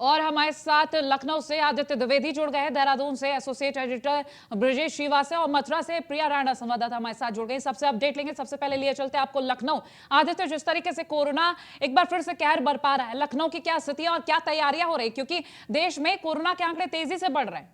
और हमारे साथ लखनऊ से आदित्य द्विवेदी जुड़ गए हैं, देहरादून से एसोसिएट एडिटर ब्रजेश श्रीवास्तव और मथुरा से प्रिया राणा संवाददाता हमारे साथ जुड़ गए। सबसे अपडेट लेंगे। सबसे पहले लिए चलते हैं आपको लखनऊ। आदित्य, जिस तरीके से कोरोना एक बार फिर से कहर बरपा रहा है, लखनऊ की क्या स्थिति है और क्या तैयारियां हो रही, क्योंकि देश में कोरोना के आंकड़े तेजी से बढ़ रहे हैं।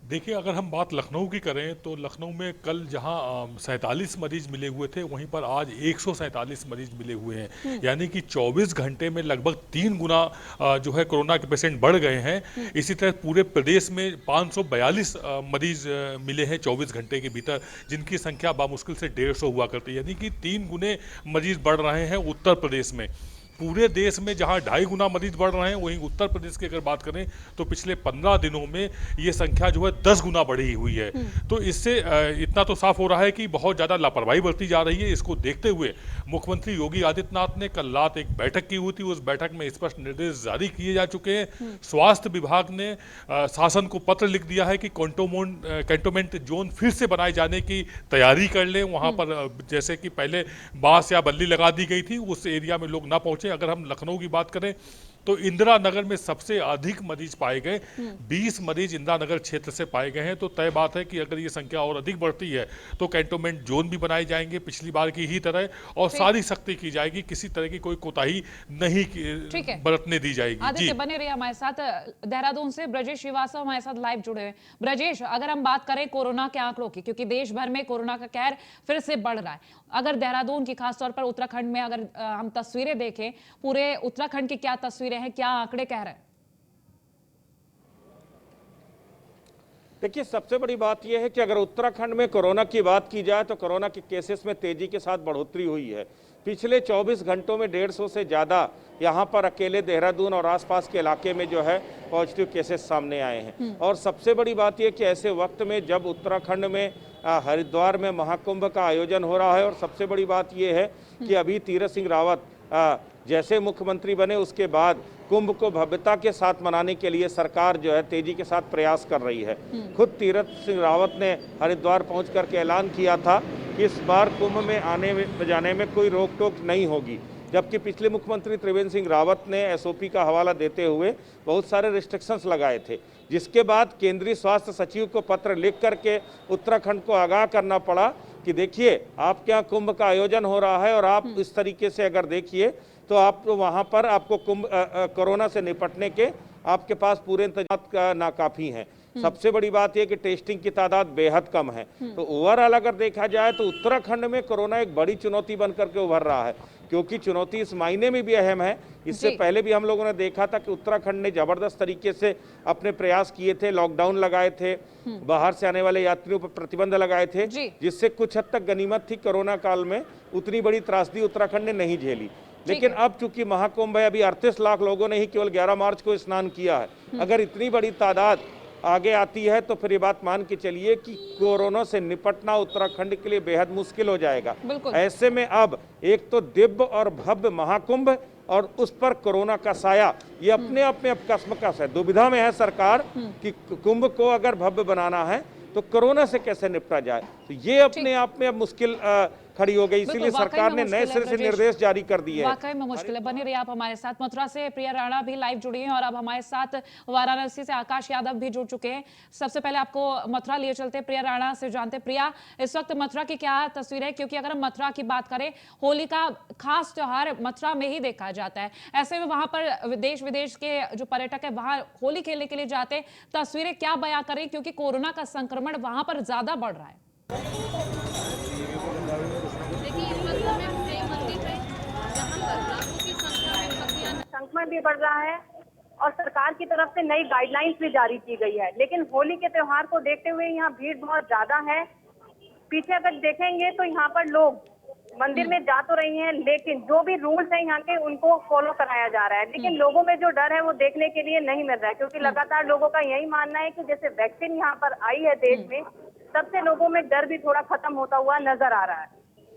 देखिए, अगर हम बात लखनऊ की करें तो लखनऊ में कल जहां 47 मरीज मिले हुए थे, वहीं पर आज 147 मरीज मिले हुए हैं। यानी कि 24 घंटे में लगभग 3 गुना जो है कोरोना के पेशेंट बढ़ गए हैं। इसी तरह पूरे प्रदेश में 542 मरीज मिले हैं 24 घंटे के भीतर, जिनकी संख्या बामुश्किल से 150 हुआ करती है। यानी कि 3 गुने मरीज बढ़ रहे हैं उत्तर प्रदेश में। पूरे देश में जहां 2.5 गुना मरीज बढ़ रहे हैं, वहीं उत्तर प्रदेश की अगर बात करें तो पिछले 15 दिनों में ये संख्या जो है 10 गुना बढ़ी हुई है। तो इससे इतना तो साफ हो रहा है कि बहुत ज़्यादा लापरवाही बरती जा रही है। इसको देखते हुए मुख्यमंत्री योगी आदित्यनाथ ने कल रात एक बैठक की हुई थी। उस बैठक में स्पष्ट निर्देश जारी किए जा चुके हैं। स्वास्थ्य विभाग ने शासन को पत्र लिख दिया है कि कंटोनमेंट जोन फिर से बनाए जाने की तैयारी कर लें। वहाँ पर जैसे कि पहले बांस या बल्ली लगा दी गई थी, उस एरिया में लोग ना पहुंचे। अगर हम लखनऊ की बात करें तो इंदिरा नगर में सबसे अधिक मरीज पाए गए। 20 मरीज इंदिरा नगर क्षेत्र से पाए गए हैं। तो तय बात है कि अगर ये संख्या और अधिक बढ़ती है तो कैंटोनमेंट जोन भी बनाए जाएंगे पिछली बार की ही तरह, और सारी सख्ती की जाएगी। किसी तरह की कोई कोताही नहीं बरतने दी जाएगी। आदित्य, बने रहिए हमारे साथ। देहरादून से ब्रजेश श्रीवास्तव हमारे साथ लाइव जुड़े हुए। ब्रजेश, अगर हम बात करें कोरोना के आंकड़ों की, क्योंकि देश भर में कोरोना का कहर फिर से बढ़ रहा है, अगर देहरादून की, खासतौर पर उत्तराखंड में अगर हम तस्वीरें देखें, पूरे उत्तराखंड की क्या तस्वीरें हैं, क्या आंकड़े कह रहे हैं? देखिए, सबसे बड़ी बात यह है कि अगर उत्तराखंड में कोरोना की बात की जाए तो कोरोना के केसेस में तेजी के साथ बढ़ोतरी हुई है। पिछले 24 घंटों में 150 से ज़्यादा यहाँ पर अकेले देहरादून और आसपास के इलाके में जो है पॉजिटिव केसेस सामने आए हैं। और सबसे बड़ी बात यह कि ऐसे वक्त में जब उत्तराखंड में हरिद्वार में महाकुंभ का आयोजन हो रहा है, और सबसे बड़ी बात यह है कि अभी तीरथ सिंह रावत जैसे मुख्यमंत्री बने उसके बाद कुंभ को भव्यता के साथ मनाने के लिए सरकार जो है तेजी के साथ प्रयास कर रही है। खुद तीरथ सिंह रावत ने हरिद्वार पहुंच करके ऐलान किया था कि इस बार कुंभ में आने में जाने में कोई रोक टोक नहीं होगी, जबकि पिछले मुख्यमंत्री त्रिवेंद्र सिंह रावत ने एसओपी का हवाला देते हुए बहुत सारे रिस्ट्रिक्शंस लगाए थे, जिसके बाद केंद्रीय स्वास्थ्य सचिव को पत्र लिख करके उत्तराखंड को आगाह करना पड़ा कि देखिए, आपके यहाँ कुंभ का आयोजन हो रहा है और आप इस तरीके से अगर देखिए तो आप वहाँ पर आपको कोरोना से निपटने के आपके पास पूरे इंतजाम नाकाफी हैं। सबसे बड़ी बात यह कि टेस्टिंग की तादाद बेहद कम है। तो ओवरऑल अगर देखा जाए तो उत्तराखंड में कोरोना एक बड़ी चुनौती बन करके उभर रहा है, क्योंकि चुनौती इस मायने में भी अहम है। इससे पहले भी हम लोगों ने देखा था कि उत्तराखंड ने जबरदस्त तरीके से अपने प्रयास किए थे, लॉकडाउन लगाए थे, बाहर से आने वाले यात्रियों पर प्रतिबंध लगाए थे, जिससे कुछ हद तक गनीमत थी। कोरोना काल में उतनी बड़ी त्रासदी उत्तराखंड ने नहीं झेली। लेकिन अब चूंकि महाकुंभ है, अभी 38 लाख लोगों ने ही केवल 11 मार्च को स्नान किया है। अगर इतनी बड़ी तादाद आगे आती है तो फिर ये बात मान के चलिए कि कोरोना से निपटना उत्तराखंड के लिए बेहद मुश्किल हो जाएगा। ऐसे में अब एक तो दिव्य और भव्य महाकुंभ और उस पर कोरोना का साया, ये अपने आप में अब कशमकश है। दुविधा में है सरकार कि कुंभ को अगर भव्य बनाना है तो कोरोना से कैसे निपटा जाए। तो ये अपने आप में अब मुश्किल खड़ी हो गई, इसीलिए सरकार ने नए सिरे से निर्देश जारी कर दिए हैं। वाकई में मुश्किल है। बने रहिए आप हमारे साथ। मथुरा से प्रिया राणा भी लाइव जुड़ी हैं और अब हमारे साथ वाराणसी से आकाश यादव भी जुड़ चुके हैं। सबसे पहले आपको मथुरा लिए चलते, प्रिया राणा से जानते। प्रिया, इस वक्त मथुरा की क्या तस्वीर है, क्योंकि अगर हम मथुरा की बात करें, होली का खास त्योहार मथुरा में ही देखा जाता है। ऐसे में वहां पर देश विदेश के जो पर्यटक है वहां होली खेलने के लिए जाते हैं, तस्वीरें क्या बयां करें, क्योंकि कोरोना का संक्रमण वहां पर ज्यादा बढ़ रहा है। संक्रमण भी बढ़ रहा है और सरकार की तरफ से नई गाइडलाइंस भी जारी की गई है, लेकिन होली के त्योहार को देखते हुए यहाँ भीड़ बहुत ज्यादा है। पीछे अगर देखेंगे तो यहाँ पर लोग मंदिर में जा तो रही हैं, लेकिन जो भी रूल्स हैं यहाँ के उनको फॉलो कराया जा रहा है। लेकिन लोगों में जो डर है वो देखने के लिए नहीं मिल रहा है, क्योंकि लगातार लोगों का यही मानना है कि जैसे वैक्सीन यहाँ पर आई है देश में, तब से लोगों में डर भी थोड़ा खत्म होता हुआ नजर आ रहा है।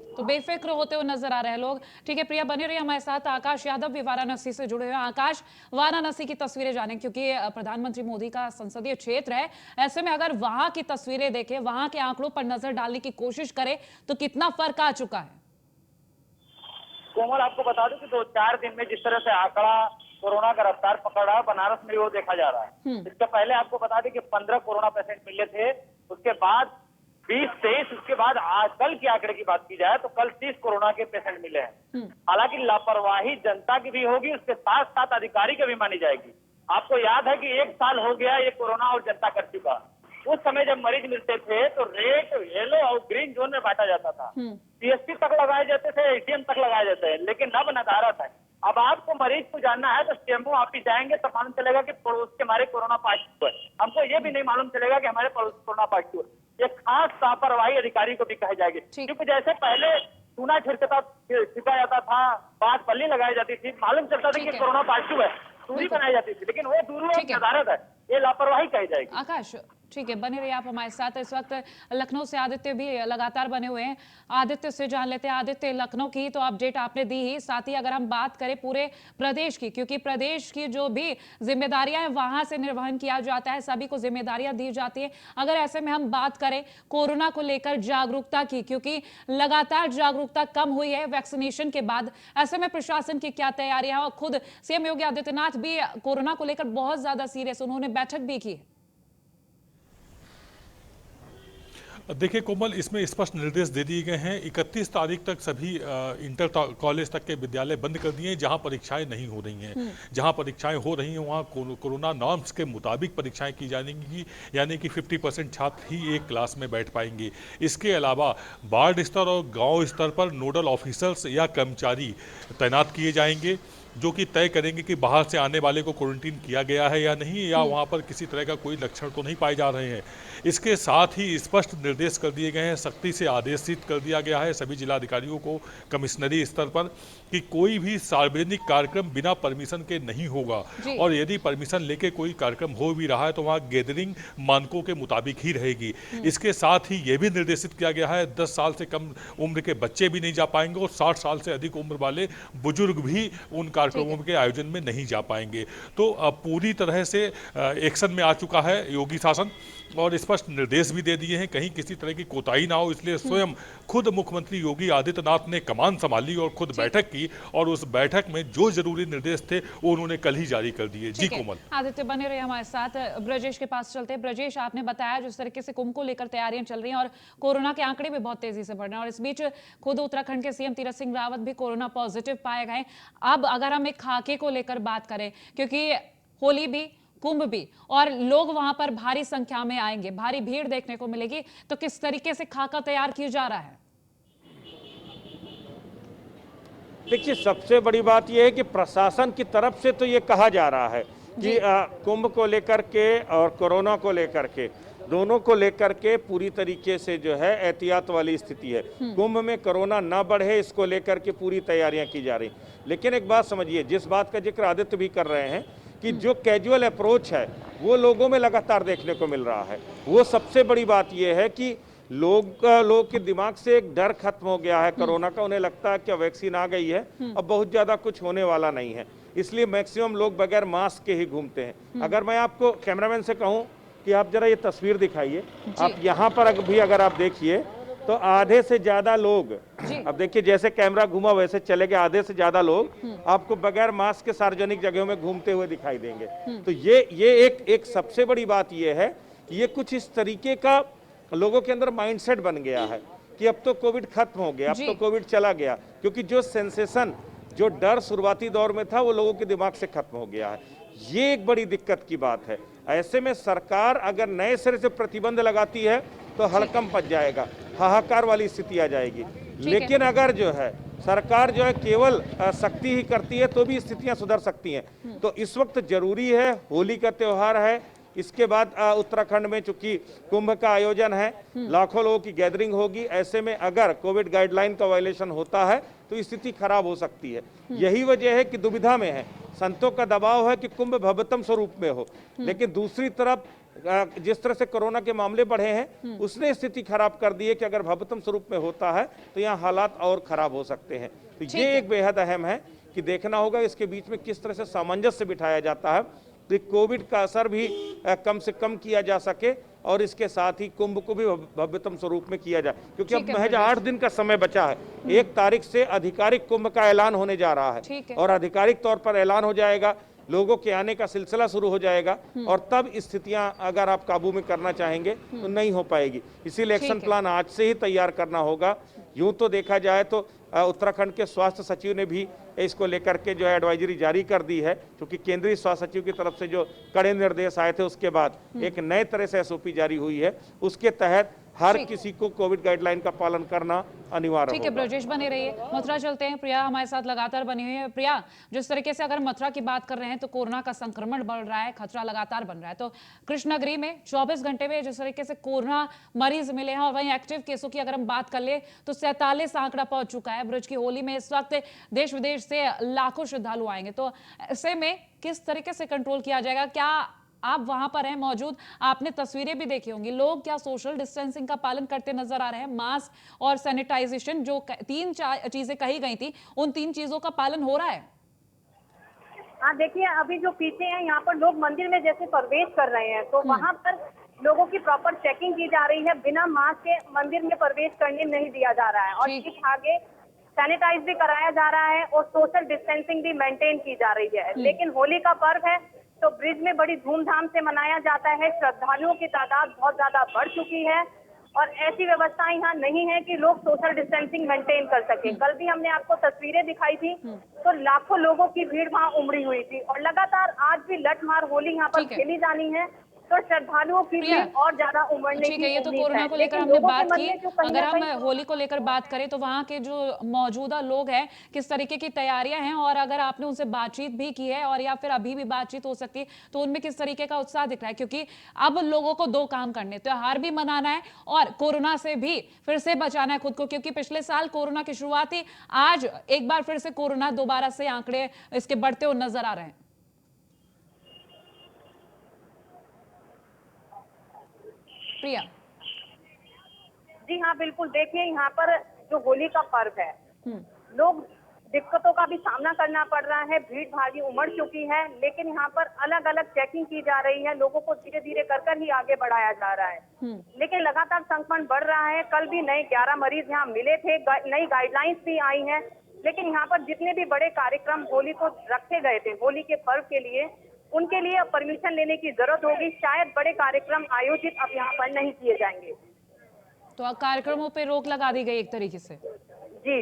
तो बेफिक्र होते हुए नजर आ रहे हैं लोग। ठीक है प्रिया, बने रहिए हमारे साथ। आकाश यादव भी वाराणसी से जुड़े हुए हैं। आकाश, वाराणसी की तस्वीरें जानें, क्योंकि प्रधानमंत्री मोदी का संसदीय क्षेत्र है। ऐसे में अगर वहां की तस्वीरें देखें, वहां के आंकड़ों पर नजर डालने की कोशिश करें, तो कितना फर्क आ चुका है? कोमल आपको बता दूं कि 2-4 दिन में जिस तरह से आंकड़ा कोरोना का रफ्तार पकड़ रहा है, बनारस में वो देखा जा रहा है। इसके पहले आपको बता दें कि 15 कोरोना पेशेंट मिले थे, उसके बाद 20-23, उसके बाद आज कल के आंकड़े की बात की जाए तो कल 30 कोरोना के पेशेंट मिले हैं। हालांकि लापरवाही जनता की भी होगी, उसके साथ साथ अधिकारी की भी मानी जाएगी। आपको याद है कि 1 साल हो गया ये कोरोना और जनता कर चुका। उस समय जब मरीज मिलते थे तो रेड, येलो और ग्रीन जोन में बांटा जाता था। सीएसपी तक लगाए जाते थे, एटीएम तक लगाए जाते हैं, लेकिन अब नदारत है। अब आपको मरीज को जानना है तो सीएमओ आप ही जाएंगे तो मालूम चलेगा कि पड़ोस के हमारे कोरोना पॉजिटिव है। हमको ये भी नहीं मालूम चलेगा कि हमारे पड़ोस कोरोना पॉजिटिव है। ये खास लापरवाही अधिकारी को भी कही जाएगी, क्योंकि जैसे पहले चूना छिड़का जाता था, बात पल्ली लगाई जाती थी, मालूम चलता था कि कोरोना पॉजिटिव है, दूरी बनाई जाती थी, लेकिन वो दूरी और नदारत है, ये लापरवाही कही जाएगी। आकाश ठीक है, बने रहिए आप हमारे साथ। इस वक्त लखनऊ से आदित्य भी लगातार बने हुए हैं। आदित्य से जान लेते हैं। आदित्य, लखनऊ की तो अपडेट आपने दी ही, साथ ही अगर हम बात करें पूरे प्रदेश की, क्योंकि प्रदेश की जो भी जिम्मेदारियां हैं वहां से निर्वहन किया जाता है, सभी को जिम्मेदारियां दी जाती है। अगर ऐसे में हम बात करें कोरोना को लेकर जागरूकता की, क्योंकि लगातार जागरूकता कम हुई है वैक्सीनेशन के बाद, ऐसे में प्रशासन की क्या तैयारियां, और खुद सीएम योगी आदित्यनाथ भी कोरोना को लेकर बहुत ज्यादा सीरियस, उन्होंने बैठक भी की। देखिए कोमल, इसमें स्पष्ट निर्देश दे दिए गए हैं। 31 तारीख तक सभी इंटर कॉलेज तक के विद्यालय बंद कर दिए हैं जहां परीक्षाएं नहीं हो रही हैं। जहां परीक्षाएं हो रही हैं वहां कोरोना नॉर्म्स के मुताबिक परीक्षाएं की जाएंगी, यानी कि 50% छात्र ही एक क्लास में बैठ पाएंगे। इसके अलावा वार्ड स्तर और गाँव स्तर पर नोडल ऑफिसर्स या कर्मचारी तैनात किए जाएंगे, जो कि तय करेंगे कि बाहर से आने वाले को क्वारंटीन किया गया है या नहीं, या वहां पर किसी तरह का कोई लक्षण तो नहीं पाए जा रहे हैं। इसके साथ ही स्पष्ट निर्देश कर दिए गए हैं, सख्ती से आदेशित कर दिया गया है सभी जिलाधिकारियों को कमिश्नरी स्तर पर कि कोई भी सार्वजनिक कार्यक्रम बिना परमिशन के नहीं होगा, और यदि परमिशन लेके कोई कार्यक्रम हो भी रहा है तो वहाँ गैदरिंग मानकों के मुताबिक ही रहेगी। इसके साथ ही ये भी निर्देशित किया गया है 10 साल से कम उम्र के बच्चे भी नहीं जा पाएंगे और 60 साल से अधिक उम्र वाले बुजुर्ग भी उन कार्यक्रमों के आयोजन में नहीं जा पाएंगे। तो पूरी तरह से एक्शन में आ चुका है योगी शासन, और स्पष्ट निर्देश भी दे दिए हैं कहीं किसी तरह की कोताही ना हो, इसलिए स्वयं खुद मुख्यमंत्री योगी आदित्यनाथ ने कमान संभाली और खुद बैठक की, और उस बैठक में जो जरूरी निर्देश थे वो उन्होंने कल ही जारी कर दिए। जी कोमल। आदित्य बने रहे हमारे साथ। ब्रजेश के पास चलते हैं। ब्रजेश, आपने बताया जिस तरीके से कुंभ को लेकर तैयारियां चल रही हैं और कोरोना के आंकड़े भी बहुत तेजी से बढ़ रहे हैं, और इस बीच खुद उत्तराखंड के सीएम तीरथ सिंह रावत भी कोरोना पॉजिटिव पाए गए। अब अगर हम एक खाके को लेकर बात करें, क्योंकि होली भी कुंभ भी और लोग वहां पर भारी संख्या में आएंगे, भारी भीड़ देखने को मिलेगी, तो किस तरीके से खाका तैयार किया जा रहा है? देखिए, सबसे बड़ी बात यह है कि प्रशासन की तरफ से तो ये कहा जा रहा है कि कुंभ को लेकर के और कोरोना को लेकर के, दोनों को लेकर के पूरी तरीके से जो है एहतियात वाली स्थिति है। कुंभ में कोरोना ना बढ़े इसको लेकर के पूरी तैयारियां की जा रही। लेकिन एक बात समझिए, जिस बात का जिक्र आदित्य भी कर रहे हैं कि जो कैजुअल अप्रोच है वो लोगों में लगातार देखने को मिल रहा है। वो सबसे बड़ी बात यह है कि लोग के दिमाग से एक डर खत्म हो गया है कोरोना का। उन्हें लगता है कि वैक्सीन आ गई है, अब बहुत ज्यादा कुछ होने वाला नहीं है, इसलिए मैक्सिमम लोग बगैर मास्क के ही घूमते हैं। अगर मैं आपको कैमरामैन से कहूं कि आप जरा ये तस्वीर दिखाइए, आप यहाँ पर भी अगर आप देखिए तो आधे से ज्यादा लोग, अब देखिए जैसे कैमरा घूमा वैसे चले गए, आधे से ज्यादा लोग आपको बगैर मास्क के सार्वजनिक जगहों में घूमते हुए दिखाई देंगे। तो ये एक सबसे बड़ी बात ये है कि ये कुछ इस तरीके का लोगों के अंदर माइंडसेट बन गया है कि अब तो कोविड खत्म हो गया, अब तो कोविड चला गया, क्योंकि जो सेंसेशन, जो डर शुरुआती दौर में था वो लोगों के दिमाग से खत्म हो गया है। ये एक बड़ी दिक्कत की बात है। ऐसे में सरकार अगर नए सिरे से प्रतिबंध लगाती है तो हड़कंप मच जाएगा, हाहाकार वाली स्थिति आ जाएगी। लेकिन अगर जो है सरकार जो है केवल सख्ती ही करती है तो भी स्थितियां सुधर सकती हैं। तो इस वक्त जरूरी है, होली का त्योहार है, इसके बाद उत्तराखंड में चूंकि कुंभ का आयोजन है, लाखों लोगों की गैदरिंग होगी, ऐसे में अगर कोविड गाइडलाइन का वायलेशन होता है तो स्थिति खराब हो सकती है। यही वजह है कि दुविधा में है। संतों का दबाव है कि कुंभ भव्यतम स्वरूप में हो, लेकिन दूसरी तरफ जिस तरह से कोरोना के मामले बढ़े हैं उसने स्थिति खराब कर दी है कि अगर भव्यतम स्वरूप में होता है तो यहाँ हालात और खराब हो सकते हैं। तो ये एक बेहद अहम है कि देखना होगा इसके बीच में किस तरह से सामंजस्य बिठाया जाता है। कोविड का असर भी कम से कम किया जा सके और इसके साथ ही कुंभ को भी भव्यतम स्वरूप में किया जाए, क्योंकि अब महज 8 दिन का समय बचा है। 1 तारीख से आधिकारिक कुंभ का ऐलान होने जा रहा है और आधिकारिक तौर पर ऐलान हो जाएगा, लोगों के आने का सिलसिला शुरू हो जाएगा और तब स्थितियां अगर आप काबू में करना चाहेंगे तो नहीं हो पाएगी। इसीलिए एक्शन प्लान आज से ही तैयार करना होगा। यूं तो देखा जाए तो उत्तराखंड के स्वास्थ्य सचिव ने भी इसको लेकर के जो है एडवाइजरी जारी कर दी है, क्योंकि केंद्रीय स्वास्थ्य सचिव की तरफ से जो कड़े निर्देश आए थे उसके बाद एक नए तरह से एसओपी जारी हुई है। उसके तहत हर किसी को कोविड गाइडलाइन का पालन करना अनिवार्य ठीक है। ब्रजेश बने रहिए, मथुरा चलते हैं। प्रिया हमारे साथ लगातार बनी हुई है। प्रिया, जिस तरीके से अगर मथुरा की बात कर रहे हैं तो कोरोना का संक्रमण बढ़ रहा है, खतरा लगातार बन रहा है, तो कृष्णनगरी में 24 घंटे में जिस तरीके से कोरोना मरीज मिले हैं और वहीं एक्टिव केसों की अगर हम बात कर ले तो 47 आंकड़ा पहुंच चुका है। ब्रज की होली में इस वक्त देश विदेश से लाखों श्रद्धालु आएंगे, तो ऐसे में किस तरीके से कंट्रोल किया जाएगा? क्या आप वहां पर हैं मौजूद, आपने तस्वीरें भी देखी होंगी, लोग क्या सोशल डिस्टेंसिंग का पालन करते नजर आ रहे हैं? मास्क और सैनिटाइजेशन जो 3-4 चीजें कही गई थी, उन 3 चीजों का पालन हो रहा है? हाँ देखिए, अभी जो पीछे हैं यहाँ पर लोग मंदिर में जैसे प्रवेश कर रहे हैं तो वहाँ पर लोगों की प्रॉपर चेकिंग की जा रही है। बिना मास्क के मंदिर में प्रवेश करने नहीं दिया जा रहा है और ठीक आगे सैनिटाइज भी कराया जा रहा है और सोशल डिस्टेंसिंग भी मेंटेन की जा रही है। लेकिन होली का पर्व है तो ब्रिज में बड़ी धूमधाम से मनाया जाता है। श्रद्धालुओं की तादाद बहुत ज्यादा बढ़ चुकी है और ऐसी व्यवस्थाएं यहाँ नहीं है कि लोग सोशल डिस्टेंसिंग मेंटेन कर सके। कल भी हमने आपको तस्वीरें दिखाई थी तो लाखों लोगों की भीड़ वहाँ उमड़ी हुई थी और लगातार आज भी लठमार होली यहाँ पर खेली जानी है तो श्रद्धालुओं की भीड़ और ज्यादा उमड़ने की ठीक है। ये तो उम्मीद कोरोना है। को लेकर लेकिन हमने लोगों के बात मन की, में जो कहीं अगर ना हम कहीं होली को लेकर बात करें तो वहाँ के जो मौजूदा लोग हैं किस तरीके की तैयारियां हैं, और अगर आपने उनसे बातचीत भी की है और या फिर अभी भी बातचीत हो सकती है तो उनमें किस तरीके का उत्साह दिख रहा है? क्योंकि अब लोगों को 2 काम करने, त्योहार भी मनाना है और कोरोना से भी फिर से बचाना है खुद को, क्योंकि पिछले साल कोरोना की शुरुआत थी, आज एक बार फिर से कोरोना दोबारा से आंकड़े इसके बढ़ते हुए नजर आ रहे हैं। प्रिया जी हाँ बिल्कुल, देखिए यहाँ पर जो होली का पर्व है लोग दिक्कतों का भी सामना करना पड़ रहा है, भीड़ भाड़ी उमड़ चुकी है, लेकिन यहाँ पर अलग अलग चेकिंग की जा रही है, लोगों को धीरे धीरे कर ही आगे बढ़ाया जा रहा है। लेकिन लगातार संक्रमण बढ़ रहा है। कल भी नए 11 मरीज यहाँ मिले थे, नई गाइडलाइंस भी आई हैं, लेकिन यहाँ पर जितने भी बड़े कार्यक्रम होली को रखे गए थे होली के पर्व के लिए, उनके लिए परमिशन लेने की जरूरत होगी। शायद बड़े कार्यक्रम आयोजित अब यहाँ पर नहीं किए जाएंगे। तो कार्यक्रमों पे रोक लगा दी गई एक तरीके से। जी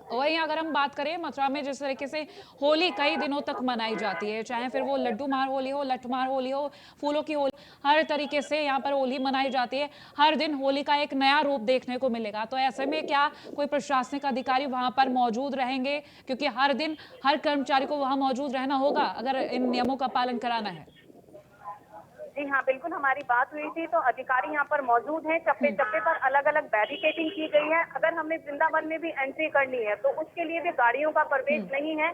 वहीं अगर हम बात करें मथुरा में जिस तरीके से होली कई दिनों तक मनाई जाती है, चाहे फिर वो लड्डू मार होली हो, लठमार होली हो, फूलों की होली, हर तरीके से यहाँ पर होली मनाई जाती है। हर दिन होली का एक नया रूप देखने को मिलेगा, तो ऐसे में क्या कोई प्रशासनिक अधिकारी वहां पर मौजूद रहेंगे? क्योंकि हर दिन हर कर्मचारी को वहां मौजूद रहना होगा अगर इन नियमों का पालन कराना है। जी हाँ बिल्कुल, हमारी बात हुई थी तो अधिकारी यहाँ पर मौजूद हैं। चप्पे चप्पे पर अलग अलग बैरिकेडिंग की गई है। अगर हमें वृंदावन में भी एंट्री करनी है तो उसके लिए भी गाड़ियों का प्रवेश नहीं है।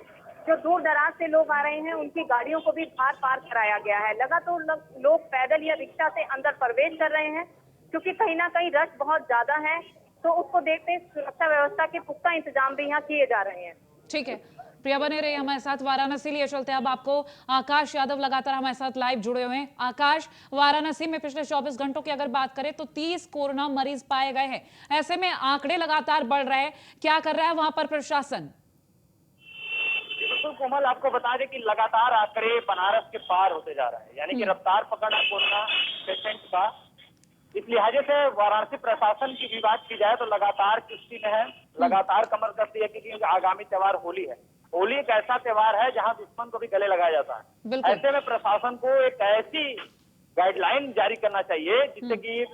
जो दूर दराज से लोग आ रहे हैं उनकी गाड़ियों को भी बाहर पार्क कराया गया है। लगातार लोग पैदल या रिक्शा से अंदर प्रवेश कर रहे हैं क्योंकि कहीं ना कहीं रश बहुत ज्यादा है, तो उसको देखते सुरक्षा व्यवस्था के पुख्ता इंतजाम भी यहाँ किए जा रहे हैं। ठीक है, प्रिया बने रही हमारे साथ। वाराणसी लिए चलते हैं अब आपको। आकाश यादव लगातार हमारे साथ लाइव जुड़े हुए हैं। आकाश, वाराणसी में पिछले 24 घंटों की अगर बात करें तो 30 कोरोना मरीज पाए गए हैं। ऐसे में आंकड़े लगातार बढ़ रहे हैं, क्या कर रहा है वहां पर प्रशासन? बिल्कुल कोमल, आपको बता दें कि लगातार आंकड़े बनारस के पार होते जा रहे हैं, यानी कि रफ्तार पकड़ है कोरोना पेशेंट का। इस लिहाजे से वाराणसी प्रशासन की भी बात की जाए तो लगातार चुस्ती में है, लगातार कमर कसती है, क्योंकि आगामी त्योहार होली है। होली एक ऐसा त्योहार है जहां दुश्मन को भी गले लगाया जाता है। ऐसे में प्रशासन को एक ऐसी गाइडलाइन जारी करना चाहिए जिससे कि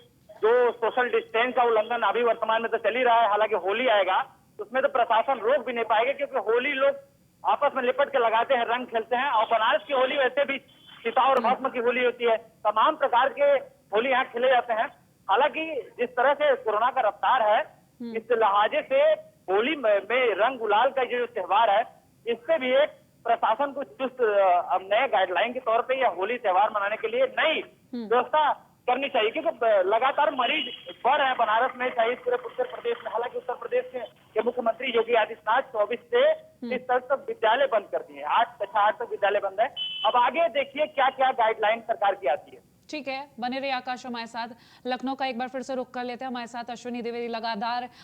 जो सोशल डिस्टेंस का उल्लंघन अभी वर्तमान में तो चल ही रहा है, हालांकि होली आएगा उसमें तो प्रशासन रोक भी नहीं पाएगा, क्योंकि होली लोग आपस में लिपट के लगाते हैं, रंग खेलते हैं। और बनारस की होली वैसे भी सीता और भस्म की होली होती है, तमाम प्रकार के होली यहाँ खेले जाते हैं। हालांकि जिस तरह से कोरोना का रफ्तार है, इस लिहाजे से होली में रंग गुलाल का जो त्योहार है, इस पे भी एक प्रशासन को चुस्त नए गाइडलाइन के तौर पे या होली त्योहार मनाने के लिए नई व्यवस्था करनी चाहिए, क्योंकि लगातार मरीज बढ़ रहे हैं बनारस में, चाहे पूरे उत्तर प्रदेश में। हालांकि उत्तर प्रदेश के मुख्यमंत्री योगी आदित्यनाथ 24 से 30 तक विद्यालय बंद कर दिए हैं। 8 कक्षा 8 तक विद्यालय बंद है। अब आगे देखिए क्या क्या गाइडलाइन सरकार की आती है। ठीक है, बने रहिए आकाश हमारे साथ। लखनऊ का एक बार फिर से रुख कर लेते हैं। हमारे साथ अश्विनी द्विवेदी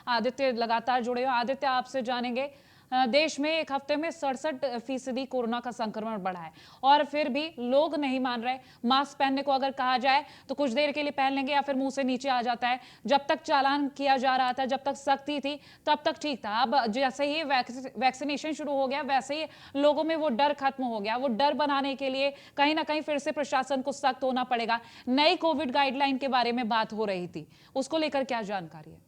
आदित्य लगातार जुड़े हुए। आदित्य, आपसे जानेंगे, देश में एक हफ्ते में 67% कोरोना का संक्रमण बढ़ा है और फिर भी लोग नहीं मान रहे। मास्क पहनने को अगर कहा जाए तो कुछ देर के लिए पहन लेंगे या फिर मुंह से नीचे आ जाता है। जब तक चालान किया जा रहा था, जब तक सख्ती थी, तब तक ठीक था। अब जैसे ही वैक्सीनेशन शुरू हो गया, वैसे ही लोगों में वो डर खत्म हो गया। वो डर बनाने के लिए कहीं ना कहीं फिर से प्रशासन को सख्त होना पड़ेगा। नई कोविड गाइडलाइन के बारे में बात हो रही थी, उसको लेकर क्या जानकारी है?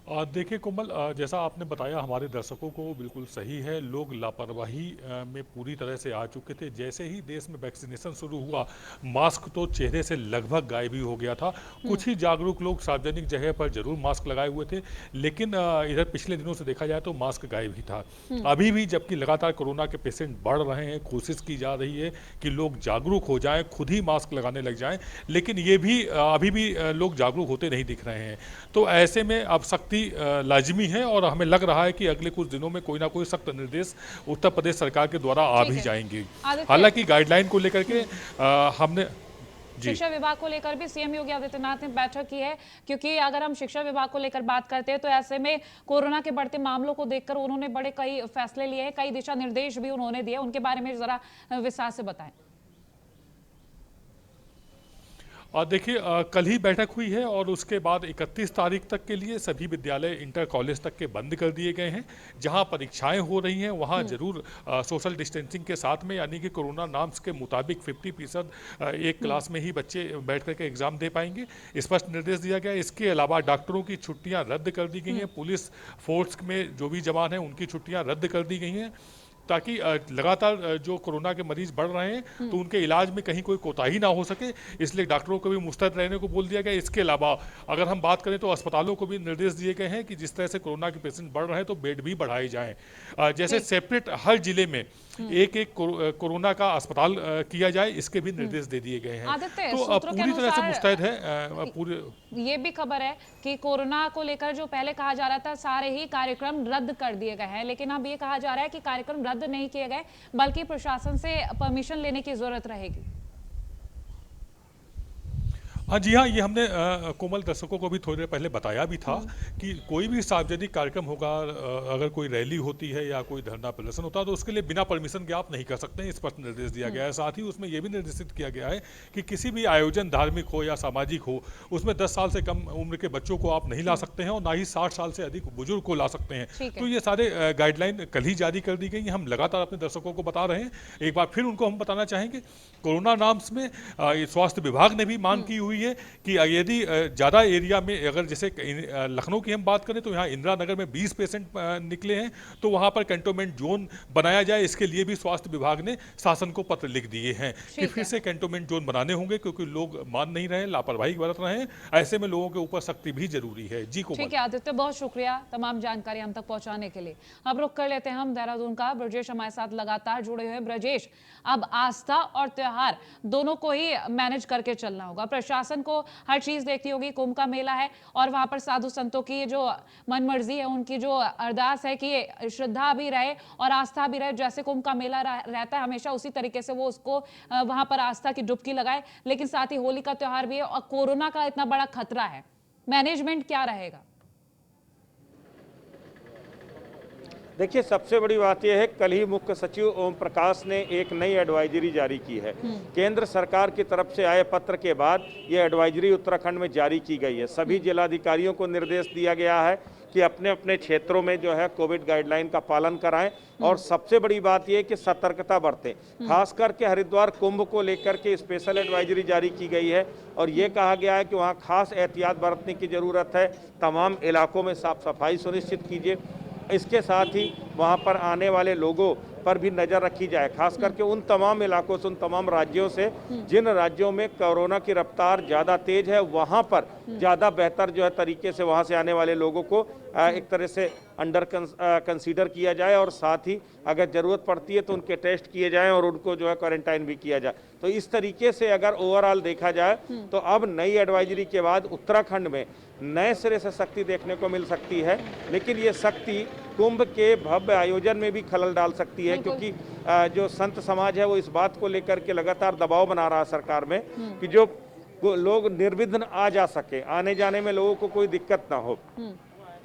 देखिए कोमल, जैसा आपने बताया हमारे दर्शकों को बिल्कुल सही है। लोग लापरवाही में पूरी तरह से आ चुके थे। जैसे ही देश में वैक्सीनेशन शुरू हुआ, मास्क तो चेहरे से लगभग गायब ही हो गया था। कुछ ही जागरूक लोग सार्वजनिक जगह पर जरूर मास्क लगाए हुए थे, लेकिन इधर पिछले दिनों से देखा जाए तो मास्क गायब ही था। अभी भी जबकि लगातार कोरोना के पेशेंट बढ़ रहे हैं, कोशिश की जा रही है कि लोग जागरूक हो जाएं, खुद ही मास्क लगाने लग जाएं, लेकिन ये भी अभी भी लोग जागरूक होते नहीं दिख रहे हैं। तो ऐसे में अब सख्ती लाजिमी है और हमें लग रहा है कि अगले कुछ दिनों में कोई ना कोई सख्त निर्देश उत्तर प्रदेश सरकार के द्वारा आ भी जाएंगे। हालांकि गाइडलाइन को लेकर के हमने शिक्षा विभाग को लेकर भी सीएम योगी आदित्यनाथ ने बैठक की है, क्योंकि अगर हम शिक्षा विभाग को लेकर बात करते हैं तो ऐसे में कोरोना के बढ़ते मामलों को देखकर उन्होंने बड़े कई फैसले लिए हैं, कई दिशा निर्देश भी उन्होंने दिए। उनके बारे में जरा विस्तार से बताएं। और देखिए, कल ही बैठक हुई है और उसके बाद 31 तारीख तक के लिए सभी विद्यालय इंटर कॉलेज तक के बंद कर दिए गए हैं। जहां परीक्षाएं हो रही हैं वहां जरूर सोशल डिस्टेंसिंग के साथ में, यानी कि कोरोना नॉर्म्स के मुताबिक 50% एक क्लास में ही बच्चे बैठ करके एग्जाम दे पाएंगे, स्पष्ट निर्देश दिया गया है। इसके अलावा डॉक्टरों की छुट्टियां रद्द कर दी गई हैं। पुलिस फोर्स में जो भी जवान हैं उनकी छुट्टियां रद्द कर दी गई हैं, ताकि लगातार जो कोरोना के मरीज बढ़ रहे हैं तो उनके इलाज में कहीं कोई कोताही ना हो सके, इसलिए डॉक्टरों को भी मुस्तैद रहने को बोल दिया गया। इसके अलावा अगर हम बात करें तो अस्पतालों को भी निर्देश दिए गए हैं कि जिस तरह से कोरोना के पेशेंट बढ़ रहे हैं तो बेड भी बढ़ाए जाएं। जैसे सेपरेट हर जिले में एक एक कोरोना का अस्पताल किया जाए, इसके भी निर्देश दे दिए गए हैं। तो पूरी तरह से मुस्तैद है पूरे। ये भी खबर है कि कोरोना को लेकर जो पहले कहा जा रहा था सारे ही कार्यक्रम रद्द कर दिए गए हैं, लेकिन अब ये कहा जा रहा है कि कार्यक्रम रद्द नहीं किए गए बल्कि प्रशासन से परमिशन लेने की जरूरत रहेगी। हाँ जी हाँ, ये हमने कोमल दर्शकों को भी थोड़ी देर पहले बताया भी था कि कोई भी सार्वजनिक कार्यक्रम होगा, अगर कोई रैली होती है या कोई धरना प्रदर्शन होता है तो उसके लिए बिना परमिशन के आप नहीं कर सकते हैं, स्पष्ट निर्देश दिया गया है। साथ ही उसमें यह भी निर्देशित किया गया है कि किसी भी आयोजन धार्मिक हो या सामाजिक हो उसमें 10 साल से कम उम्र के बच्चों को आप नहीं ला सकते हैं और ना ही 60 साल से अधिक बुजुर्ग को ला सकते हैं। तो ये सारे गाइडलाइन कल ही जारी कर दी गई हैं। हम लगातार अपने दर्शकों को बता रहे हैं। एक बार फिर उनको हम बताना चाहेंगे, कोरोना नॉर्म्स में स्वास्थ्य विभाग ने भी मांग की हुई है कि यदि ज़्यादा एरिया में, अगर जैसे लखनऊ की हम बात करें तो यहाँ इंदिरा नगर में 20 पेशेंट निकले हैं तो वहाँ पर कैंटोनमेंट जोन बनाया जाए। इसके लिए भी स्वास्थ्य विभाग ने शासन को पत्र लिख दिए हैं कि फिर से कैंटोनमेंट जोन बनाने होंगे, क्योंकि लोग मान नहीं रहे, लापरवाही बरत रहे हैं। ऐसे में लोगों के ऊपर सख्ती भी जरूरी है। जी ठीक है आदित्य, बहुत शुक्रिया तमाम जानकारी हम तक पहुँचाने के लिए। अब रुक कर लेते हैं हम देहरादून का। ब्रजेश हमारे साथ लगातार जुड़े हुए। ब्रजेश, अब आस्था और त्योहार दोनों को ही मैनेज करके चलना होगा। प्रशासन को हर चीज देखनी होगी। कुंभ का मेला है और वहां पर साधु संतों की जो मनमर्जी है, उनकी जो अरदास है कि श्रद्धा भी रहे और आस्था भी रहे। जैसे कुंभ का मेला रहता है हमेशा, उसी तरीके से वो उसको वहां पर आस्था की डुबकी लगाए। लेकिन साथ ही होली का त्योहार भी है और कोरोना का इतना बड़ा खतरा है, मैनेजमेंट क्या रहेगा? देखिए, सबसे बड़ी बात यह है, कल ही मुख्य सचिव ओम प्रकाश ने एक नई एडवाइजरी जारी की है। केंद्र सरकार की तरफ से आए पत्र के बाद यह एडवाइजरी उत्तराखंड में जारी की गई है। सभी जिलाधिकारियों को निर्देश दिया गया है कि अपने अपने क्षेत्रों में जो है कोविड गाइडलाइन का पालन कराएं और सबसे बड़ी बात यह है कि सतर्कता बरतें। खास करके हरिद्वार कुंभ को लेकर के स्पेशल एडवाइजरी जारी की गई है और ये कहा गया है कि वहाँ खास एहतियात बरतने की ज़रूरत है। तमाम इलाकों में साफ सफाई सुनिश्चित कीजिए। इसके साथ ही वहाँ पर आने वाले लोगों पर भी नजर रखी जाए, खास करके उन तमाम इलाकों से, उन तमाम राज्यों से जिन राज्यों में कोरोना की रफ्तार ज़्यादा तेज है, वहाँ पर ज़्यादा बेहतर जो है तरीके से वहाँ से आने वाले लोगों को एक तरह से अंडर कंसीडर किया जाए, और साथ ही अगर ज़रूरत पड़ती है तो उनके टेस्ट किए जाएं और उनको जो है क्वारंटाइन भी किया जाए। तो इस तरीके से अगर ओवरऑल देखा जाए तो अब नई एडवाइजरी के बाद उत्तराखंड में नए सिरे से सख्ती देखने को मिल सकती है, लेकिन ये सख्ती कुंभ के भव्य आयोजन में भी खलल डाल सकती है, क्योंकि जो संत समाज है वो इस बात को लेकर के लगातार दबाव बना रहा है सरकार में कि जो लोग निर्विघ्न आ जा सके, आने जाने में लोगों को कोई दिक्कत ना हो,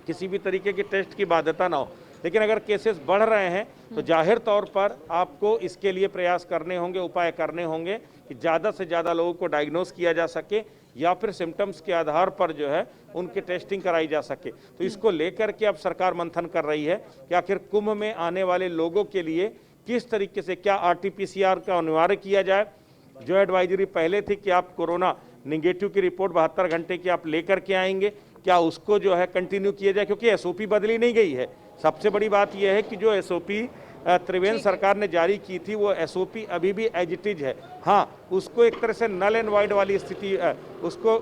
किसी भी तरीके की टेस्ट की बाध्यता ना हो। लेकिन अगर केसेस बढ़ रहे हैं तो जाहिर तौर पर आपको इसके लिए प्रयास करने होंगे, उपाय करने होंगे कि ज़्यादा से ज़्यादा लोगों को डायग्नोस किया जा सके या फिर सिम्टम्स के आधार पर जो है उनकी टेस्टिंग कराई जा सके। तो इसको लेकर के अब सरकार मंथन कर रही है कि आखिर कुंभ में आने वाले लोगों के लिए किस तरीके से क्या RT-PCR का अनिवार्य किया जाए। जो एडवाइजरी पहले थी कि आप कोरोना निगेटिव की रिपोर्ट 72 घंटे की आप लेकर के आएंगे, क्या उसको जो है कंटिन्यू किया जाए, क्योंकि SOP बदली नहीं गई है। सबसे बड़ी बात यह है कि जो SOP त्रिवेंद्र सरकार ने जारी की थी वो SOP अभी भी एज इट इज है। हाँ, उसको एक तरह से नल एंड वाइड वाली स्थिति, उसको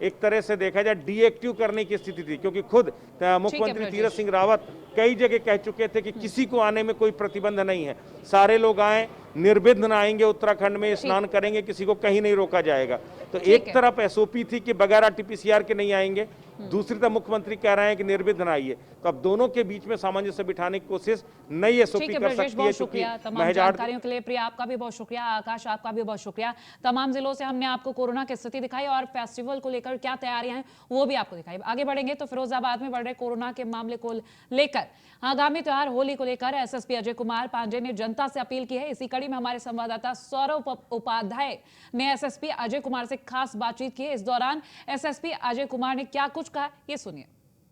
एक तरह से देखा जाए डीएक्टिव करने की स्थिति थी, क्योंकि खुद मुख्यमंत्री तीरथ सिंह रावत कई जगह कह चुके थे कि किसी को आने में कोई प्रतिबंध नहीं है, सारे लोग आए, निर्विघ्न आएंगे, उत्तराखंड में स्नान करेंगे, किसी को कहीं नहीं रोका जाएगा। तो एक तरफ SOP थी कि बगैर RT-PCR के नहीं आएंगे, दूसरी तरफ मुख्यमंत्री कह रहे हैं कि निर्विघ्न आइए। तो अब दोनों के बीच में सामंजस्य बिठाने की कोशिश नई SOP कर सकती है। बहुत शुक्रिया तमाम जानकारियों के लिए। प्रिया आपका भी बहुत शुक्रिया, आकाश आपका भी बहुत शुक्रिया। तमाम जिलों से हमने आपको कोरोना की स्थिति दिखाई और फेस्टिवल को लेकर क्या तैयारियां हैं वो भी आपको दिखाई। आगे बढ़ेंगे तो फिरोजाबाद में बढ़ रहे कोरोना के मामले को लेकर आगामी त्योहार होली को लेकर SSP अजय कुमार पांडे ने जनता से अपील की है। इसी कड़ी में हमारे संवाददाता सौरभ उपाध्याय ने SSP अजय कुमार से खास बातचीत की। इस दौरान SSP अजय कुमार ने क्या कुछ कहा, ये सुनिए।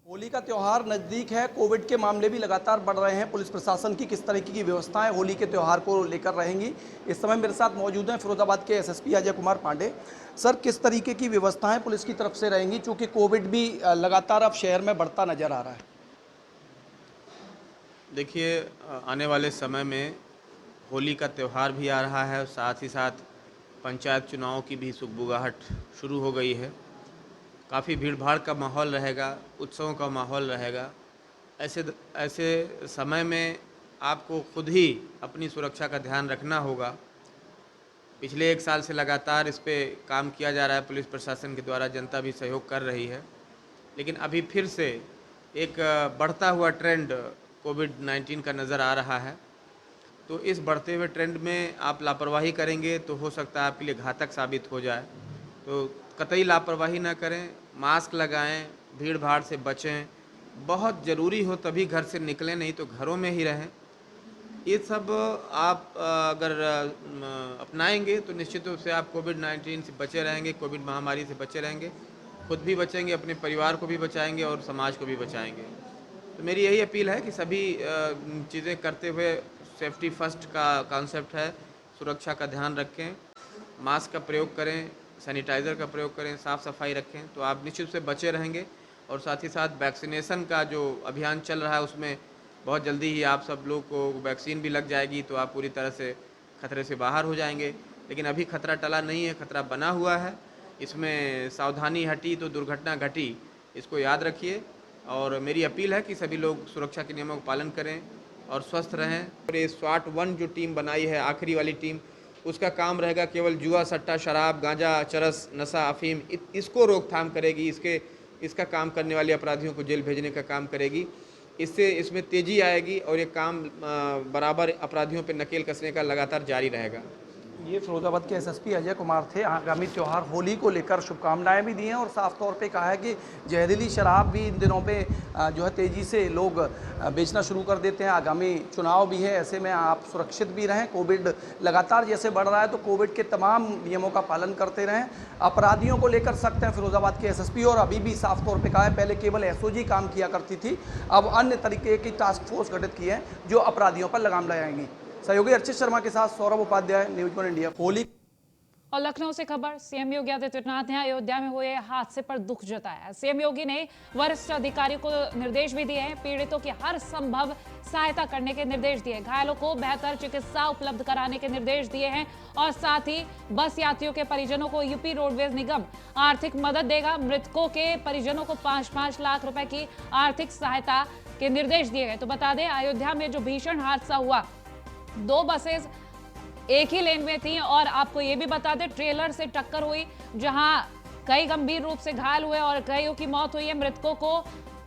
होली का त्यौहार नज़दीक है, कोविड के मामले भी लगातार बढ़ रहे हैं। पुलिस प्रशासन की किस तरीके की व्यवस्थाएं होली के त्यौहार को लेकर रहेंगी, इस समय मेरे साथ मौजूद हैं फिरोजाबाद के SSP अजय कुमार पांडे। सर, किस तरीके की व्यवस्थाएं पुलिस की तरफ से रहेंगी, चूँकि कोविड भी लगातार अब शहर में बढ़ता नजर आ रहा है? देखिए, आने वाले समय में होली का त्यौहार भी आ रहा है और साथ ही साथ पंचायत चुनाव की भी सुगबुगाहट शुरू हो गई है। काफ़ी भीड़ भाड़ का माहौल रहेगा, उत्सवों का माहौल रहेगा। ऐसे समय में आपको खुद ही अपनी सुरक्षा का ध्यान रखना होगा। पिछले 1 साल से लगातार इस पे काम किया जा रहा है, पुलिस प्रशासन के द्वारा, जनता भी सहयोग कर रही है। लेकिन अभी फिर से एक बढ़ता हुआ ट्रेंड कोविड-19 का नज़र आ रहा है। तो इस बढ़ते हुए ट्रेंड में आप लापरवाही करेंगे तो हो सकता है आपके लिए घातक साबित हो जाए। तो कतई लापरवाही ना करें, मास्क लगाएं, भीड़ भाड़ से बचें, बहुत ज़रूरी हो तभी घर से निकलें, नहीं तो घरों में ही रहें। ये सब आप अगर अपनाएंगे तो निश्चित रूप से आप कोविड-19 से बचे रहेंगे, कोविड महामारी से बचे रहेंगे, खुद भी बचेंगे, अपने परिवार को भी बचाएंगे और समाज को भी बचाएंगे। तो मेरी यही अपील है कि सभी चीज़ें करते हुए, सेफ्टी फर्स्ट का कॉन्सेप्ट है, सुरक्षा का ध्यान रखें, मास्क का प्रयोग करें, सैनिटाइज़र का प्रयोग करें, साफ़ सफाई रखें, तो आप निश्चित से बचे रहेंगे। और साथ ही साथ वैक्सीनेशन का जो अभियान चल रहा है उसमें बहुत जल्दी ही आप सब लोग को वैक्सीन भी लग जाएगी, तो आप पूरी तरह से खतरे से बाहर हो जाएंगे। लेकिन अभी खतरा टला नहीं है, खतरा बना हुआ है। इसमें सावधानी हटी तो दुर्घटना घटी, इसको याद रखिए। और मेरी अपील है कि सभी लोग सुरक्षा के नियमों का पालन करें और स्वस्थ रहें। और ये SWAT 1 जो टीम बनाई है, आखिरी वाली टीम, उसका काम रहेगा केवल जुआ, सट्टा, शराब, गांजा, चरस, नशा, अफीम, इसको रोकथाम करेगी। इसका काम करने वाले अपराधियों को जेल भेजने का काम करेगी। इससे इसमें तेज़ी आएगी और ये काम बराबर अपराधियों पर नकेल कसने का लगातार जारी रहेगा। ये फिरोजाबाद के SSP अजय कुमार थे। आगामी त्यौहार होली को लेकर शुभकामनाएं भी दी हैं और साफ तौर पे कहा है कि जहरीली शराब भी इन दिनों पे जो है तेज़ी से लोग बेचना शुरू कर देते हैं। आगामी चुनाव भी है, ऐसे में आप सुरक्षित भी रहें। कोविड लगातार जैसे बढ़ रहा है तो कोविड के तमाम नियमों का पालन करते रहें। अपराधियों को लेकर सख्त हैं फिरोजाबाद के SSP, और अभी भी साफ तौर पर कहा है, पहले केवल SOG काम किया करती थी, अब अन्य तरीके की टास्क फोर्स गठित की है जो अपराधियों पर लगाम लगाएंगी। सहयोगी अर्चित शर्मा के साथ सौरभ उपाध्याय, न्यूज़ 1 इंडिया। होली और लखनऊ से खबर, सीएम योगी आदित्यनाथ ने अयोध्या में हुए हादसे पर दुख जताया। सीएम योगी ने वरिष्ठ अधिकारियों को निर्देश भी दिए हैं, पीड़ितों की हर संभव सहायता करने के निर्देश दिए, घायलों को बेहतर चिकित्सा उपलब्ध कराने के निर्देश दिए हैं और साथ ही बस यात्रियों के परिजनों को यूपी रोडवेज निगम आर्थिक मदद देगा। मृतकों के परिजनों को 5-5 लाख रुपए की आर्थिक सहायता के निर्देश दिए गए। तो बता दें, अयोध्या में जो भीषण हादसा हुआ, 2 बसेज एक ही लेन में थी और आपको ये भी बता दें, ट्रेलर से टक्कर हुई जहां कई गंभीर रूप से घायल हुए और कईयों की मौत हुई है। मृतकों को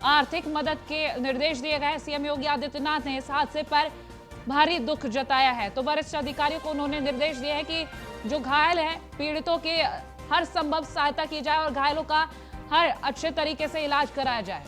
आर्थिक मदद के निर्देश दिए गए। सीएम योगी आदित्यनाथ ने इस हादसे पर भारी दुख जताया है। तो वरिष्ठ अधिकारियों को उन्होंने निर्देश दिए हैं कि जो घायल हैं, पीड़ितों की हर संभव सहायता की जाए और घायलों का हर अच्छे तरीके से इलाज कराया जाए।